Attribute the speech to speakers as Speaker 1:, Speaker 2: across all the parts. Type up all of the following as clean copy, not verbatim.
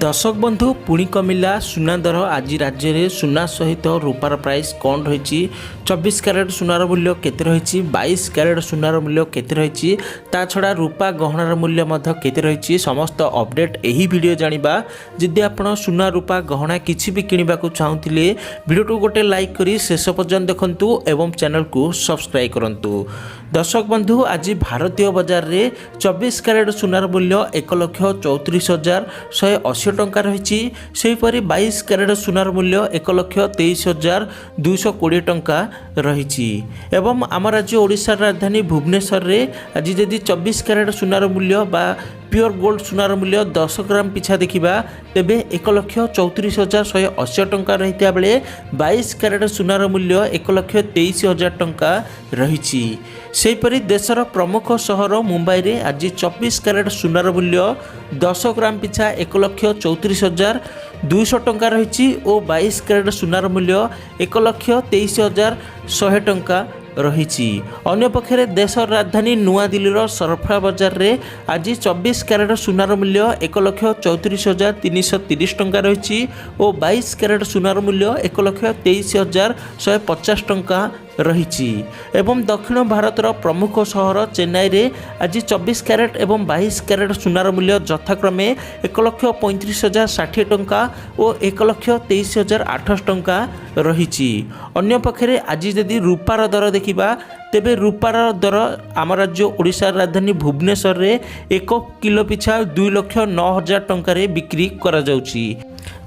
Speaker 1: दर्शक बंधु पुणी कमिला सुना दर आज राज्य में सुना सहित रूपार प्राइस कौन रही 24 क्यारेट सुनार मूल्य केते रही 22 क्यारेट सुनार मूल्य केते रही ता छड़ा रूपा गहनार मूल्य केते रही समस्त अपडेट यही वीडियो जानिबा। जदि आपण सुना रूपा गहना किछि भी किनिबा को चाहुथिले वीडियो को गोटे लाइक करी शेष पर्यंत देखंतु एवं चैनल को सब्सक्राइब करंतु। दर्शक बंधु आज भारतीय बाजार रे 24 क्यारेट सुनार मूल्य 1,34,180 टंका रही। सेहीपरि 22 क्यारेट सुनार मूल्य 1,23,220 टंका रही। एवं आम राज्य ओडिशा राजधानी भुवनेश्वर रे आज जदि 24 क्यारेट सुनार मूल्य बा प्योर गोल्ड सुनार मूल्य 10 ग्राम पिछा देखा तेबे 1,34,180 टंका रही बेले 22 क्यारेट सुनार मूल्य 1,23,000 टंका रही। सेहीपरि देशर प्रमुख सहर मुंबई रे आज 24 क्यारेट सुनार मूल्य 10 ग्राम पिछा 1,34,200 टंका रही और 22 क्यारेट सुनार मूल्य 1,23,100 टंका रही। अन्य पक्षे देशर राजधानी नुआ दिल्लीर सरफरा बाजार रे आज 24 क्यारेट सुनार मूल्य 1,34,330 टंका रही और 22 क्यारेट सुनार मूल्य 1,23,150 टंका रही। एवं दक्षिण भारतर प्रमुख सहर चेन्नई रे आज 24 क्यारेट एवं 22 क्यारेट सुनार मूल्य यथाक्रमे 1,35,060 टंका और 1,23,008 टंका रही। अन्य पक्षे आज जदि रूपार दर देखा तेबे रूपार दर आम राज्य ओडिशा राजधानी भुवनेश्वर रे 1 किलो पिछा 2,09,000 टंका बिक्री करा जाउची।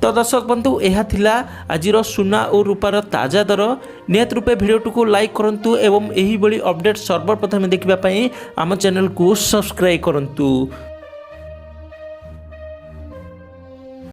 Speaker 1: तो दर्शक बंधु यह थिला आजिर सुना और रूपार ताजा दर। नियत रूपे भिडियो को लाइक करंतु एवं यही बड़ी अपडेट सर्वप्रथम देखिबा पई आम चैनल को सब्सक्राइब करंतु।